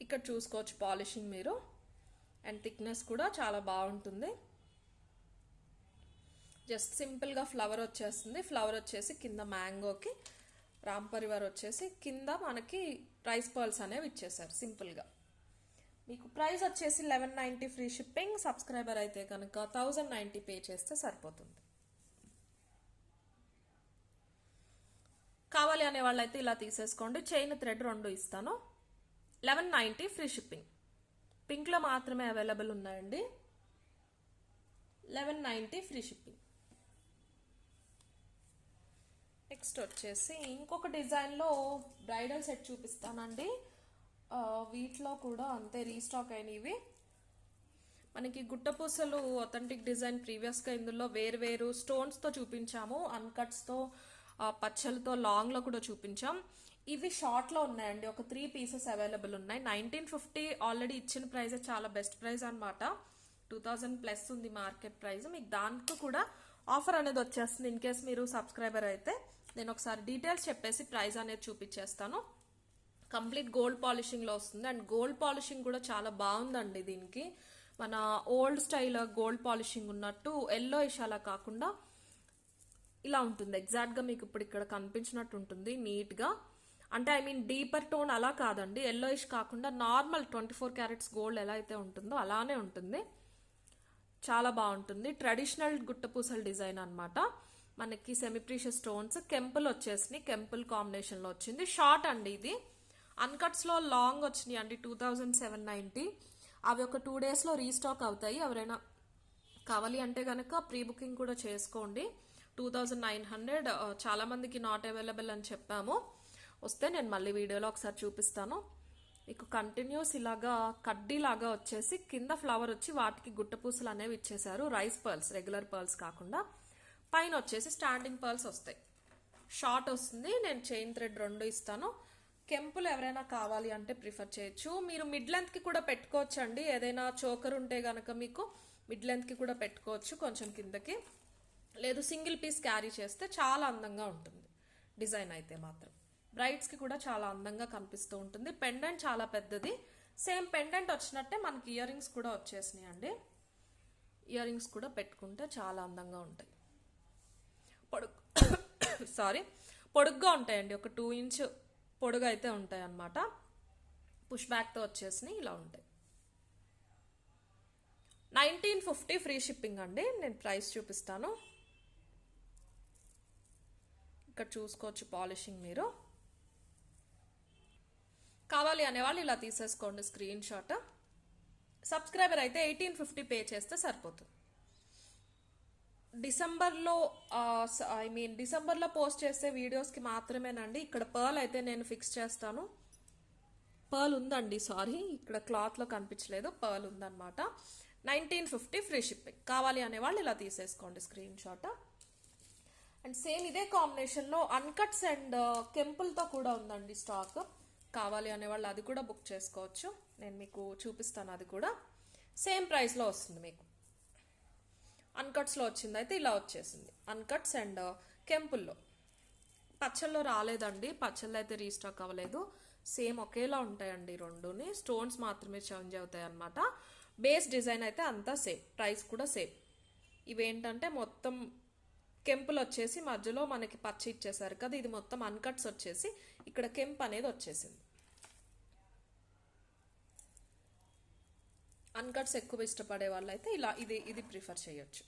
S1: ఇక్కడ చూసుకోవచ్చు పాలిషింగ్ మీరు, అండ్ థిక్నెస్ కూడా చాలా బాగుంటుంది. జస్ట్ సింపుల్గా ఫ్లవర్ వచ్చేస్తుంది. ఫ్లవర్ వచ్చేసి కింద మ్యాంగోకి, రామ్ పరివార్ వచ్చేసి కింద మనకి రైస్ పర్ల్స్ అనేవి ఇచ్చేసారు సింపుల్గా. మీకు ప్రైస్ వచ్చేసి 1190 ఫ్రీ షిప్పింగ్. సబ్స్క్రైబర్ అయితే కనుక 1090 పే చేస్తే సరిపోతుంది. కావాలి అనే వాళ్ళైతే ఇలా తీసేసుకోండి. చైన్ థ్రెడ్ 2 ఇస్తాను. 1190 ఫ్రీ షిప్పింగ్. పింక్లో మాత్రమే అవైలబుల్ ఉన్నాయండి. 1190 ఫ్రీ షిప్పింగ్. నెక్స్ట్ వచ్చేసి ఇంకొక డిజైన్లో బ్రైడల్ సెట్ చూపిస్తానండి. వీటిలో కూడా అంతే రీస్టాక్ అయినవి. మనకి గుట్టపూసలు అథెంటిక్ డిజైన్ ప్రీవియస్గా ఇందులో వేరు స్టోన్స్తో చూపించాము, అన్కట్స్తో, పచ్చలతో, లాంగ్లో కూడా చూపించాం. ఇవి షార్ట్లో ఉన్నాయండి. ఒక 3 పీసెస్ అవైలబుల్ ఉన్నాయి. 1950 ఆల్రెడీ ఇచ్చిన ప్రైస్ చాలా బెస్ట్ ప్రైస్ అనమాట. 2000 ప్లస్ ఉంది మార్కెట్ ప్రైస్. మీకు దానికి కూడా ఆఫర్ అనేది వచ్చేస్తుంది. ఇన్ కేస్ మీరు సబ్స్క్రైబర్ అయితే నేను ఒకసారి డీటెయిల్స్ చెప్పేసి ప్రైస్ అనేది చూపించేస్తాను. కంప్లీట్ గోల్డ్ పాలిషింగ్లో వస్తుంది, అండ్ గోల్డ్ పాలిషింగ్ కూడా చాలా బాగుందండి. దీనికి మన ఓల్డ్ స్టైల్ గోల్డ్ పాలిషింగ్ ఉన్నట్టు ఎల్లోయిష్ అలా కాకుండా ఇలా ఉంటుంది. ఎగ్జాక్ట్గా మీకు ఇప్పుడు ఇక్కడ కనిపించినట్టు ఉంటుంది నీట్గా. అంటే ఐ మీన్ డీపర్ టోన్ అలా కాదండి, ఎల్లోయిష్ కాకుండా నార్మల్ 24 క్యారెట్స్ గోల్డ్ ఎలా అయితే ఉంటుందో అలానే ఉంటుంది. చాలా బాగుంటుంది. ట్రెడిషనల్ గుట్టపూసల డిజైన్ అనమాట. మనకి సెమీ ప్రీషియస్ స్టోన్స్, కెంపుల్ వచ్చేసినాయి, కెంపుల్ కాంబినేషన్లో వచ్చింది. షార్ట్ అండి ఇది. అన్కట్స్లో లాంగ్ వచ్చినాయి అండి, 2790. అవి ఒక 2 డేస్లో రీస్టాక్ అవుతాయి. ఎవరైనా కావాలి అంటే కనుక ప్రీ బుకింగ్ కూడా చేసుకోండి. 2900. చాలా మందికి నాట్ అవైలబుల్ అని చెప్పాము. వస్తే నేను మళ్ళీ వీడియోలో ఒకసారి చూపిస్తాను. మీకు కంటిన్యూస్ ఇలాగా కడ్డీ లాగా వచ్చేసి కింద ఫ్లవర్ వచ్చి వాటికి గుట్టపూసలు అనేవి ఇచ్చేసారు. రైస్ పర్ల్స్, రెగ్యులర్ పర్ల్స్ కాకుండా పైన వచ్చేసి స్టాండింగ్ పర్ల్స్ వస్తాయి. షార్ట్ వస్తుంది. నేను చైన్ థ్రెడ్ 2 ఇస్తాను. కెంపులు ఎవరైనా కావాలి అంటే ప్రిఫర్ చేయొచ్చు. మీరు మిడ్ లెంత్ కి కూడా పెట్టుకోవచ్చు అండి. ఏదైనా చోకర్ ఉంటే గనక మీకు మిడ్ లెంత్ కి కూడా పెట్టుకోవచ్చు కొంచెం కిందకి. లేదు సింగిల్ పీస్ క్యారీ చేస్తే చాలా అందంగా ఉంటుంది. డిజైన్ అయితే మాత్రం బ్రైడ్స్ కి కూడా చాలా అందంగా కనిపిస్తూ ఉంటుంది. పెండెంట్ చాలా పెద్దది. సేమ్ పెండెంట్ వచ్చినట్టే మనకి ఇయర్ రింగ్స్ కూడా వచ్చేసినాయి అండి. ఇయర్ రింగ్స్ కూడా పెట్టుకుంటే చాలా అందంగా ఉంటాయి. పొడుగ్గా ఉంటాయండి. ఒక 2 ఇంచ్ పొడుగు అయితే ఉంటాయి అన్నమాట. పుష్ బ్యాక్తో వచ్చేసి ఇలా ఉంటాయి. 1950 ఫ్రీ షిప్పింగ్ అండి. నేను ప్రైస్ చూపిస్తాను. ఇక్కడ చూసుకోవచ్చు పాలిషింగ్. మీరు కావాలి అనేవాళ్ళు ఇలా తీసేసుకోండి స్క్రీన్ షాట్. సబ్స్క్రైబర్ అయితే 1850 పే చేస్తే సరిపోతుంది. డిసెంబర్లో పోస్ట్ చేసే వీడియోస్కి మాత్రమేనండి. ఇక్కడ పర్ల్ అయితే నేను ఫిక్స్ చేస్తాను. పర్ల్ ఉందండి, సారీ ఇక్కడ క్లాత్లో కనిపించలేదు. పర్ల్ ఉందన్నమాట. 1950 ఫ్రీ షిప్పింగ్. కావాలి అనేవాళ్ళు ఇలా తీసేసుకోండి స్క్రీన్ షాట్. అండ్ సేమ్ ఇదే కాంబినేషన్లో అన్కట్స్ అండ్ కెంపుల్తో కూడా ఉందండి స్టాక్. కావాలి అనేవాళ్ళు అది కూడా బుక్ చేసుకోవచ్చు. నేను మీకు చూపిస్తాను. అది కూడా సేమ్ ప్రైస్లో వస్తుంది మీకు. అన్కట్స్లో వచ్చింది అయితే ఇలా వచ్చేసింది. అన్కట్స్ అండ్ కెంపుల్లో. పచ్చల్లో రాలేదండి. పచ్చల్లో అయితే రీస్టాక్ అవ్వలేదు. సేమ్ ఒకేలా ఉంటాయండి రెండుని. స్టోన్స్ మాత్రమే చేంజ్ అవుతాయి అన్నమాట. బేస్ డిజైన్ అయితే అంతా సేమ్. ప్రైస్ కూడా సేమ్. ఇవేంటంటే మొత్తం కెంపులు వచ్చేసి మధ్యలో మనకి పచ్చ ఇచ్చేసారు కదా. ఇది మొత్తం అన్కట్స్ వచ్చేసి ఇక్కడ కెంప్ అనేది వచ్చేసింది. అన్కట్స్ ఎక్కువ ఇష్టపడే వాళ్ళు అయితే ఇలా ఇది ప్రిఫర్ చేయొచ్చు.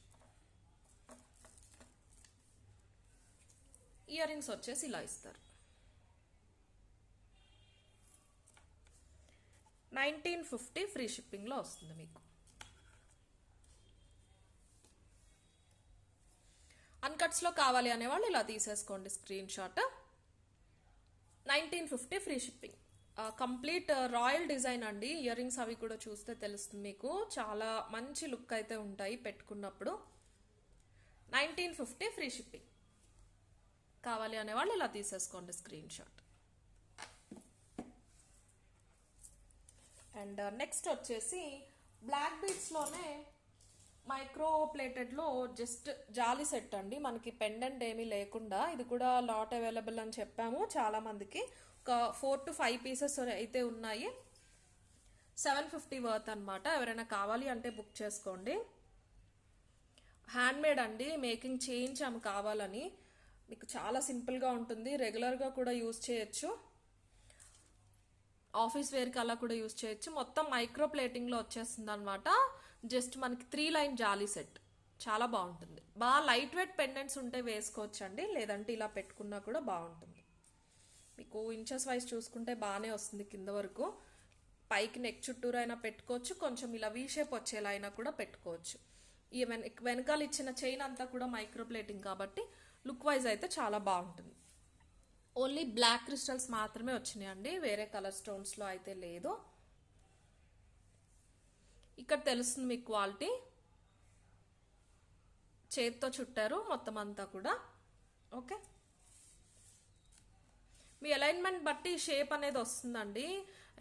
S1: ఇయర్ రింగ్స్ వచ్చేసి ఇలా ఇస్తారు. 1950 ఫ్రీ షిప్పింగ్లో వస్తుంది మీకు. అన్కట్స్లో కావాలి అనేవాళ్ళు ఇలా తీసేసుకోండి screen shot. 1950 free shipping. Complete royal design అండి. ఇయర్ రింగ్స్ అవి కూడా చూస్తే తెలుస్తుంది మీకు. చాలా మంచి లుక్ అయితే ఉంటాయి పెట్టుకున్నప్పుడు. 1950 ఫ్రీ షిప్పింగ్. కావాలి అనేవాళ్ళు ఇలా తీసేసుకోండి స్క్రీన్ షాట్. అండ్ నెక్స్ట్ వచ్చేసి బ్లాక్ బీడ్స్లోనే మైక్రో ప్లేటెడ్లో జస్ట్ జాలీ సెట్ అండి. మనకి పెండెంట్ ఏమీ లేకుండా. ఇది కూడా లాట్ అవైలబుల్ అని చెప్పాము చాలా మందికి. ఒక 4 to 5 పీసెస్ అయితే ఉన్నాయి. 750 వర్త్ అనమాట. ఎవరైనా కావాలి అంటే బుక్ చేసుకోండి. హ్యాండ్ మేడ్ అండి. మేకింగ్ చేయించాము కావాలని. మీకు చాలా సింపుల్గా ఉంటుంది. రెగ్యులర్గా కూడా యూజ్ చేయొచ్చు. ఆఫీస్ వేర్కి అలా కూడా యూజ్ చేయొచ్చు. మొత్తం మైక్రో ప్లేటింగ్లో వచ్చేస్తుంది అనమాట. జస్ట్ మనకి 3 లైన్ జాలీ సెట్. చాలా బాగుంటుంది. బాగా లైట్ వెయిట్ పెండెంట్స్ ఉంటే వేసుకోవచ్చు అండి. లేదంటే ఇలా పెట్టుకున్నా కూడా బాగుంటుంది. మీకు ఇంచెస్ వైజ్ చూసుకుంటే బాగానే వస్తుంది కింద వరకు. పైకి నెక్ చుట్టూరు అయినా పెట్టుకోవచ్చు. కొంచెం ఇలా వీ షేప్ వచ్చేలా అయినా కూడా పెట్టుకోవచ్చు. ఈ వెనకాల ఇచ్చిన చైన్ అంతా కూడా మైక్రో ప్లేటింగ్ కాబట్టి లుక్ వైజ్ అయితే చాలా బాగుంటుంది. ఓన్లీ బ్లాక్ క్రిస్టల్స్ మాత్రమే వచ్చినాయండి. వేరే కలర్ స్టోన్స్లో అయితే లేదు. ఇక్కడ తెలుస్తుంది మీకు క్వాలిటీ. చేత్తో చుట్టారు మొత్తం అంతా కూడా. ఓకే, మీ అలైన్మెంట్ బట్టి షేప్ అనేది వస్తుందండి.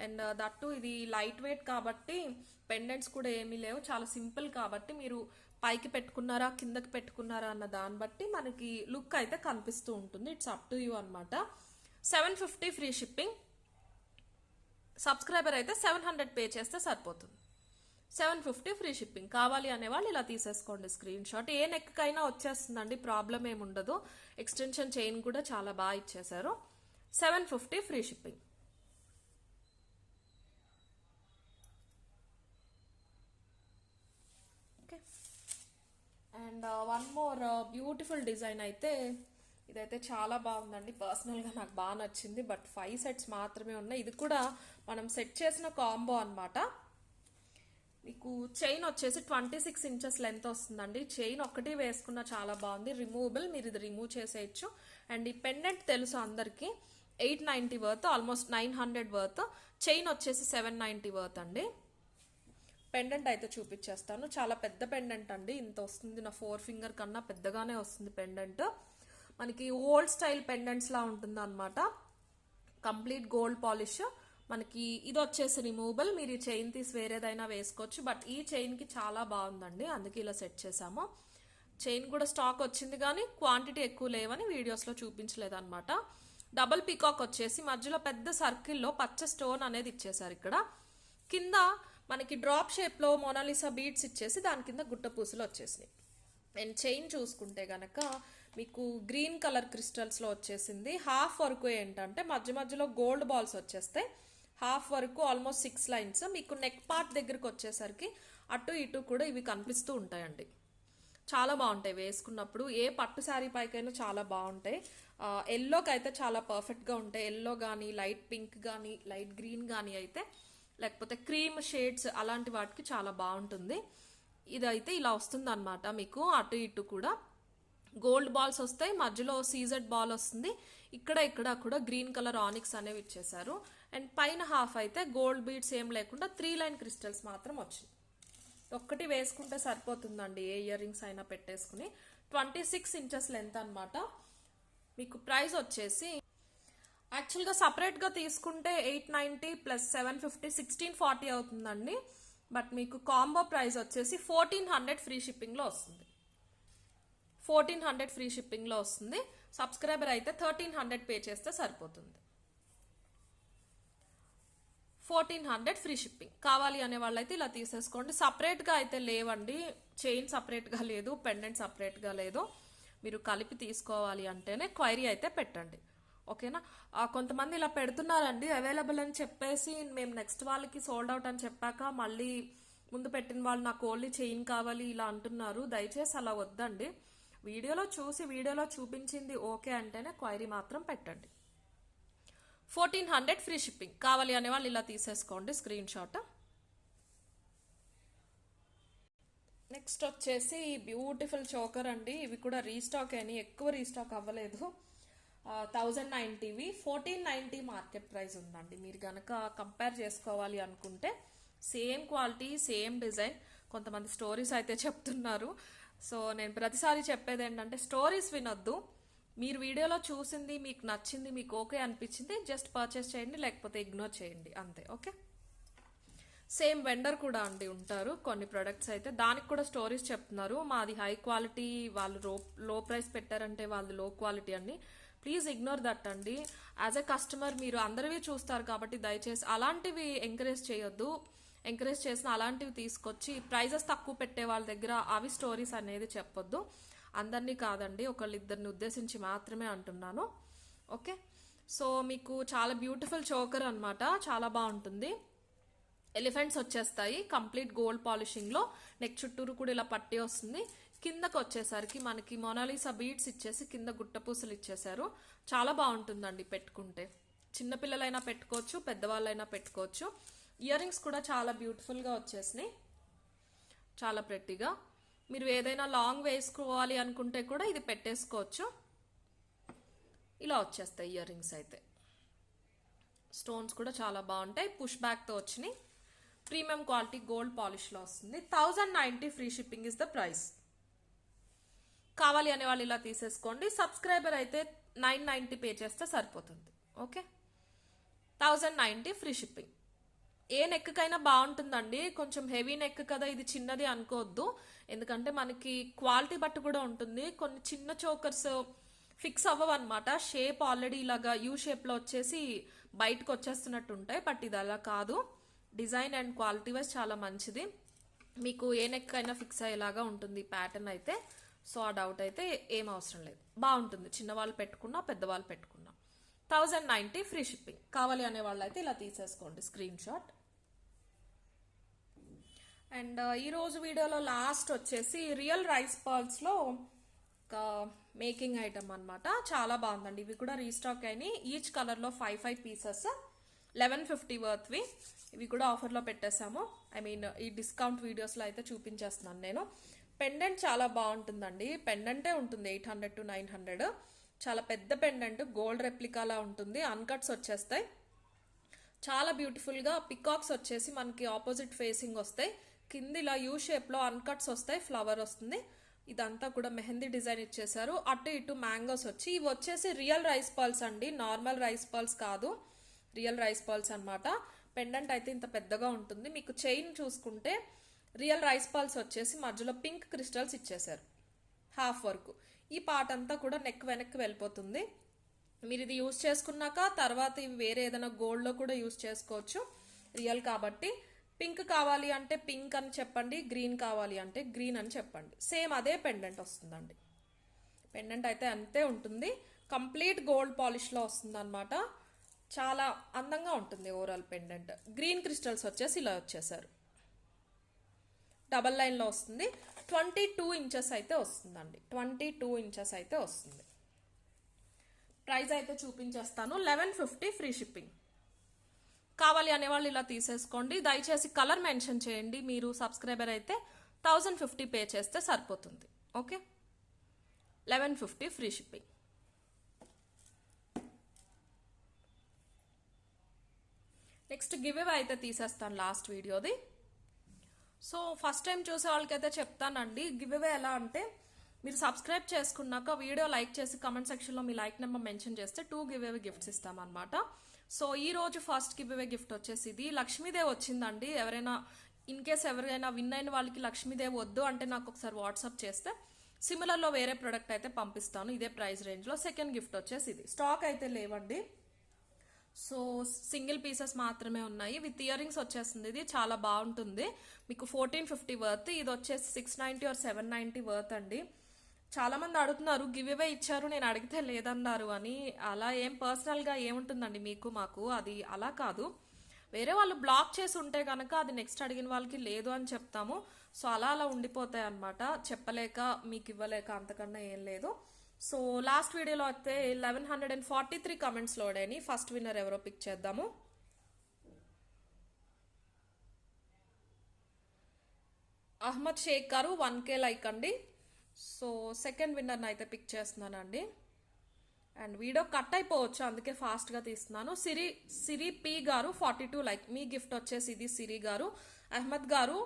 S1: అండ్ దట్టు ఇది లైట్ వెయిట్ కాబట్టి పెండెంట్స్ కూడా ఏమీ లేవు. చాలా సింపుల్ కాబట్టి మీరు పైకి పెట్టుకున్నారా కిందకి పెట్టుకున్నారా అన్న దాన్ని బట్టి మనకి లుక్ అయితే కనిపిస్తూ ఉంటుంది. ఇట్స్ అప్ టు యూ అనమాట. 750 ఫ్రీ షిప్పింగ్. సబ్స్క్రైబర్ అయితే 700 పే చేస్తే సరిపోతుంది. 750 ఫ్రీ షిప్పింగ్. కావాలి అనేవాళ్ళు ఇలా తీసేసుకోండి స్క్రీన్ షాట్. ఏ నెక్కైనా వచ్చేస్తుందండి, ప్రాబ్లం ఏముండదు. ఎక్స్టెన్షన్ చైన్ కూడా చాలా బాగా ఇచ్చేసారు. 750 free shipping. Okay, and one more beautiful design అయితే ఇదైతే చాలా బాగుందండి. పర్సనల్గా నాకు బాగా నచ్చింది. బట్ 5 సెట్స్ మాత్రమే ఉన్నాయి. ఇది కూడా మనం సెట్ చేసిన కాంబో అనమాట. మీకు చైన్ వచ్చేసి 26 ఇంచెస్ లెంత్ వస్తుందండి. చైన్ ఒకటి వేసుకున్న చాలా బాగుంది. రిమూవబుల్, మీరు ఇది రిమూవ్ చేసేయచ్చు. అండ్ ఈ పెండెంట్ తెలుసు అందరికీ. 890 వర్త్, ఆల్మోస్ట్ 900 వర్త్. చైన్ వచ్చేసి 790 వర్త్ అండి. పెండెంట్ అయితే చూపించేస్తాను. చాలా పెద్ద పెండెంట్ అండి, ఇంత వస్తుంది. నా 4 ఫింగర్ కన్నా పెద్దగానే వస్తుంది పెండెంట్. మనకి ఓల్డ్ స్టైల్ పెండెంట్స్ లా ఉంటుంది అనమాట. Complete gold polish. మనకి ఇది వచ్చేసి రిమూవబుల్, మీరు ఈ చైన్ తీసి వేరేదైనా వేసుకోవచ్చు. బట్ ఈ చైన్ కి చాలా బాగుందండి, అందుకే ఇలా సెట్ చేసాము. చైన్ కూడా స్టాక్ వచ్చింది కానీ క్వాంటిటీ ఎక్కువ లేవని వీడియోస్లో చూపించలేదు అనమాట. డబుల్ పీకాక్ వచ్చేసి మధ్యలో పెద్ద సర్కిల్లో పచ్చ స్టోన్ అనేది ఇచ్చేసారు. ఇక్కడ కింద మనకి డ్రాప్ షేప్లో మోనాలిసా బీడ్స్ ఇచ్చేసి దాని కింద గుట్ట పూసలు వచ్చేసినాయి. అండ్ చైన్ చూసుకుంటే గనక మీకు గ్రీన్ కలర్ క్రిస్టల్స్లో వచ్చేసింది. హాఫ్ వరకు ఏంటంటే మధ్య మధ్యలో గోల్డ్ బాల్స్ వచ్చేస్తాయి. హాఫ్ వరకు ఆల్మోస్ట్ 6 లైన్స్. మీకు నెక్ పార్ట్ దగ్గరకు వచ్చేసరికి అటు ఇటు కూడా ఇవి కనిపిస్తూ ఉంటాయండి. చాలా బాగుంటాయి వేసుకున్నప్పుడు. ఏ పట్టు శారీ పైకైనా చాలా బాగుంటాయి. ఎల్లోకి అయితే చాలా పర్ఫెక్ట్గా ఉంటాయి. ఎల్లో కానీ, లైట్ పింక్ కానీ, లైట్ గ్రీన్ కానీ అయితే, లేకపోతే క్రీమ్ షేడ్స్ అలాంటి వాటికి చాలా బాగుంటుంది. ఇదైతే ఇలా వస్తుంది అనమాట. మీకు అటు ఇటు కూడా గోల్డ్ బాల్స్ వస్తాయి, మధ్యలో సీజెడ్ బాల్ వస్తుంది. ఇక్కడ కూడా గ్రీన్ కలర్ ఆనిక్స్ అనేవి ఇచ్చేసారు. అండ్ పైన హాఫ్ అయితే గోల్డ్ బీడ్స్ ఏం లేకుండా 3 లైన్ క్రిస్టల్స్ మాత్రం వచ్చింది. ఒక్కటి వేసుకుంటే సరిపోతుందండి, ఏ ఇయర్ రింగ్స్ అయినా పెట్టేసుకుని. 26 ఇంచెస్ లెంత్ అనమాట. మీకు ప్రైస్ వచ్చేసి యాక్చువల్గా సపరేట్గా తీసుకుంటే 890 ప్లస్ 750 1640 అవుతుందండి. బట్ మీకు కాంబో ప్రైస్ వచ్చేసి 1400 ఫ్రీ షిప్పింగ్లో వస్తుంది. 1400 ఫ్రీ షిప్పింగ్లో వస్తుంది. సబ్స్క్రైబర్ అయితే 1300 పే చేస్తే సరిపోతుంది. 1400 ఫ్రీ షిప్పింగ్. కావాలి అనే వాళ్ళైతే ఇలా తీసేసుకోండి. సపరేట్గా అయితే లేవండి, చైన్ సపరేట్గా లేదు, పెండెంట్ సపరేట్గా లేదు. మీరు కలిపి తీసుకోవాలి అంటేనే క్వైరీ అయితే పెట్టండి, ఓకేనా. కొంతమంది ఇలా పెడుతున్నారండి అవైలబుల్ అని చెప్పేసి, మేము నెక్స్ట్ వాళ్ళకి సోల్డ్ అవుట్ అని చెప్పాక మళ్ళీ ముందు పెట్టిన వాళ్ళు నాకు ఓన్లీ చైన్ కావాలి ఇలా అంటున్నారు. దయచేసి అలా వద్దండి. వీడియోలో చూసి వీడియోలో చూపించింది ఓకే అంటేనే క్వైరీ మాత్రం పెట్టండి. 1400 ఫ్రీ షిప్పింగ్. కావాలి అనే వాళ్ళు ఇలా తీసేసుకోండి స్క్రీన్ షాట్. నెక్స్ట్ వచ్చేసి బ్యూటిఫుల్ చోకర్ అండి. ఇవి కూడా రీస్టాక్ అని, ఎక్కువ రీస్టాక్ అవ్వలేదు. 1090వి 1490 మార్కెట్ ప్రైస్ ఉందండి. మీరు గనక కంపేర్ చేసుకోవాలి అనుకుంటే సేమ్ క్వాలిటీ సేమ్ డిజైన్. కొంతమంది స్టోరీస్ అయితే చెప్తున్నారు. సో నేను ప్రతిసారి చెప్పేది ఏంటంటే స్టోరీస్ వినొద్దు. మీరు వీడియోలో చూసింది మీకు నచ్చింది, మీకు ఓకే అనిపించింది జస్ట్ పర్చేస్ చేయండి, లేకపోతే ఇగ్నోర్ చేయండి అంతే, ఓకే. సేమ్ వెండర్ కూడా అండి ఉంటారు కొన్ని ప్రొడక్ట్స్ అయితే, దానికి కూడా స్టోరీస్ చెప్తున్నారు. మాది హై క్వాలిటీ, వాళ్ళు లో ప్రైస్ పెట్టారంటే వాళ్ళు లో క్వాలిటీ అండి. ప్లీజ్ ఇగ్నోర్ దట్ అండి. యాజ్ ఎ కస్టమర్ మీరు అందరివి చూస్తారు కాబట్టి దయచేసి అలాంటివి ఎంకరేజ్ చేయొద్దు. ఎంకరేజ్ చేసిన అలాంటివి తీసుకొచ్చి ప్రైజెస్ తక్కువ పెట్టే వాళ్ళ దగ్గర అవి స్టోరీస్ అనేది చెప్పొద్దు. అందరినీ కాదండి, ఒకళ్ళిద్దరిని ఉద్దేశించి మాత్రమే అంటున్నాను, ఓకే. సో మీకు చాలా బ్యూటిఫుల్ చోకర్ అనమాట, చాలా బాగుంటుంది. ఎలిఫెంట్స్ వచ్చేస్తాయి కంప్లీట్ గోల్డ్ పాలిషింగ్లో. నెక్ చుట్టూరు కూడా ఇలా పట్టి వస్తుంది. కిందకు వచ్చేసరికి మనకి మొనాలిసా బీడ్స్ ఇచ్చేసి కింద గుట్టపూసలు ఇచ్చేసారు. చాలా బాగుంటుందండి పెట్టుకుంటే. చిన్నపిల్లలైనా పెట్టుకోవచ్చు, పెద్దవాళ్ళైనా పెట్టుకోవచ్చు. ఇయర్ రింగ్స్ కూడా చాలా బ్యూటిఫుల్గా వచ్చేసినాయి, చాలా ప్రెట్టిగా. మీరు ఏదైనా లాంగ్ వేసుకోవాలి అనుకుంటే కూడా ఇది పెట్టేసుకోవచ్చు. ఇలా వచ్చేస్తాయి ఇయర్ రింగ్స్ అయితే. స్టోన్స్ కూడా చాలా బాగుంటాయి, పుష్ బ్యాక్తో వచ్చినాయి. ప్రీమియం క్వాలిటీ గోల్డ్ పాలిష్లో వస్తుంది. 1090 free shipping is the price. కావాలి అనే వాళ్ళు ఇలా తీసేసుకోండి. సబ్స్క్రైబర్ అయితే 990 పే చేస్తే సరిపోతుంది, ఓకే. 1090 free shipping. ఏ నెక్కైనా బాగుంటుందండి. కొంచెం హెవీ నెక్ కదా, ఇది చిన్నది అనుకోవద్దు. ఎందుకంటే మనకి క్వాలిటీ బట్టి కూడా ఉంటుంది. కొన్ని చిన్న చోకర్స్ ఫిక్స్ అవ్వవు అనమాట. షేప్ ఆల్రెడీ ఇలాగా యూ షేప్లో వచ్చేసి బయటకు వచ్చేస్తున్నట్టు ఉంటాయి. బట్ ఇది అలా కాదు. డిజైన్ అండ్ క్వాలిటీ వైజ్ చాలా మంచిది. మీకు ఏ నెక్ అయినా ఫిక్స్ అయ్యేలాగా ఉంటుంది ప్యాటర్న్ అయితే. సో ఆ డౌట్ అయితే ఏం అవసరం లేదు, బాగుంటుంది. చిన్నవాళ్ళు పెట్టుకున్నా పెద్దవాళ్ళు పెట్టుకున్నా. 1090 ఫ్రీ షిప్పింగ్. కావాలి అనే వాళ్ళు అయితే ఇలా తీసేసుకోండి స్క్రీన్ షాట్. అండ్ ఈరోజు వీడియోలో లాస్ట్ వచ్చేసి రియల్ రైస్ పర్ల్స్లో ఒక మేకింగ్ ఐటమ్ అనమాట. చాలా బాగుందండి. ఇవి కూడా రీస్టాక్ అయినాయి. ఈచ్ కలర్లో 5 పీసెస్ 1150 వర్త్వి. ఇవి కూడా ఆఫర్లో పెట్టేశాము. ఐ మీన్ ఈ డిస్కౌంట్ వీడియోస్లో అయితే చూపించేస్తున్నాను నేను. పెండెంట్ చాలా బాగుంటుందండి. పెండెంటే ఉంటుంది 800 to 900. చాలా పెద్ద పెండెంట్, గోల్డ్ రెప్లికాలా ఉంటుంది, అన్కట్స్ వచ్చేస్తాయి. చాలా బ్యూటిఫుల్గా పికాక్స్ వచ్చేసి మనకి ఆపోజిట్ ఫేసింగ్ వస్తాయి. కింద ఇలా యూ షేప్లో అన్కట్స్ వస్తాయి, ఫ్లవర్ వస్తుంది. ఇదంతా కూడా మెహందీ డిజైన్ ఇచ్చేసారు. అటు ఇటు మ్యాంగోస్ వచ్చి, ఇవి వచ్చేసి రియల్ రైస్ పర్ల్స్ అండి, నార్మల్ రైస్ పర్ల్స్ కాదు, రియల్ రైస్ పర్ల్స్ అనమాట. పెండెంట్ అయితే ఇంత పెద్దగా ఉంటుంది. మీకు చైన్ చూసుకుంటే రియల్ రైస్ పర్ల్స్ వచ్చేసి మధ్యలో పింక్ క్రిస్టల్స్ ఇచ్చేసారు హాఫ్ వరకు. ఈ పార్ట్ అంతా కూడా నెక్ వెనక్కి వెళ్ళిపోతుంది. మీరు ఇది యూజ్ చేసుకున్నాక తర్వాత ఇవి వేరే ఏదైనా గోల్డ్లో కూడా యూజ్ చేసుకోవచ్చు, రియల్ కాబట్టి. పింక్ కావాలి అంటే పింక్ అని చెప్పండి, గ్రీన్ కావాలి అంటే గ్రీన్ అని చెప్పండి. సేమ్ అదే పెండెంట్ వస్తుందండి. పెండెంట్ అయితే అంతే ఉంటుంది, కంప్లీట్ గోల్డ్ పాలిష్లో వస్తుంది అనమాట. చాలా అందంగా ఉంటుంది ఓవరాల్ పెండెంట్. గ్రీన్ క్రిస్టల్స్ వచ్చేసి ఇలా వచ్చేసారు, డబల్ లైన్లో వస్తుంది. 22 ఇంచెస్ అయితే వస్తుందండి, 22 ఇంచెస్ అయితే వస్తుంది. ప్రైస్ అయితే చూపించేస్తాను, 1150 ఫ్రీ షిప్పింగ్. కావాలి అనేవాళ్ళు ఇలా తీసేసుకోండి. దయచేసి కలర్ మెన్షన్ చేయండి. మీరు సబ్స్క్రైబర్ అయితే 1050 పే చేస్తే సరిపోతుంది. Okay, 1150 free shipping. Next give away అయితే తీసేస్తాను లాస్ట్ వీడియోది. సో ఫస్ట్ టైం చూసే వాళ్ళకైతే చెప్తానండి, గివ్ అవే ఎలా అంటే మీరు సబ్స్క్రైబ్ చేసుకున్నాక వీడియో లైక్ చేసి కమెంట్ సెక్షన్లో మీ లైక్ నెంబర్ మెన్షన్ చేస్తే 2 గివ్ అవే గిఫ్ట్స్ ఇస్తామన్నమాట. సో ఈ రోజు ఫస్ట్ గివ్ అవే గిఫ్ట్ వచ్చేసి ఇది లక్ష్మీదేవి వచ్చిందండి. ఎవరైనా ఇన్ కేస్ ఎవరైనా విన్ అయిన వాళ్ళకి లక్ష్మీదేవి వద్దు అంటే నాకు ఒకసారి వాట్సాప్ చేస్తే సిమిలర్లో వేరే ప్రోడక్ట్ అయితే పంపిస్తాను ఇదే ప్రైస్ రేంజ్లో. సెకండ్ గిఫ్ట్ వచ్చేసి ఇది. స్టాక్ అయితే లేవండి, సో సింగిల్ పీసెస్ మాత్రమే ఉన్నాయి. విత్ ఇయర్ రింగ్స్ వచ్చేస్తుంది. ఇది చాలా బాగుంటుంది, మీకు 1450 వర్త్. ఇది వచ్చేసి 690 ఆర్ 790 వర్త్ అండి. చాలా మంది అడుగుతున్నారు గివ్ అవే ఇచ్చారు నేను అడిగితే లేదన్నారు అని. అలా ఏం పర్సనల్గా ఏముంటుందండి మీకు మాకు, అది అలా కాదు. వేరే వాళ్ళు బ్లాక్ చేసి ఉంటే కనుక అది నెక్స్ట్ అడిగిన వాళ్ళకి లేదు అని చెప్తాము. సో అలా ఉండిపోతాయి అన్నమాట, చెప్పలేక మీకు ఇవ్వలేక, అంతకన్నా ఏం లేదు. సో లాస్ట్ వీడియోలో అయితే 1143 కమెంట్స్ లోడ్ అయినాయి. ఫస్ట్ విన్నర్ ఎవరో పిక్ చేద్దాము. అహ్మద్ షేక్ గారు 1K లైక్ అండి. సో సెకండ్ విన్నర్ని అయితే పిక్ చేస్తున్నానండి. అండ్ వీడియో కట్ అయిపోవచ్చు అందుకే ఫాస్ట్గా తీస్తున్నాను. సిరి పి గారు 42 లైక్. మీ గిఫ్ట్ వచ్చేసి ఇది సిరి గారు. అహ్మద్ గారు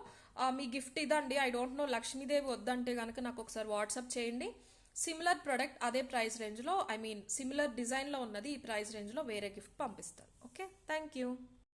S1: మీ గిఫ్ట్ ఇదండి. ఐ డోంట్ నో, లక్ష్మీదేవి వద్దంటే కనుక నాకు ఒకసారి వాట్సాప్ చేయండి. సిమిలర్ ప్రొడక్ట్ అదే ప్రైస్ రేంజ్లో, ఐ మీన్ సిమిలర్ డిజైన్లో ఉన్నది ఈ ప్రైస్ రేంజ్లో వేరే గిఫ్ట్ పంపిస్తాను. Okay, thank you.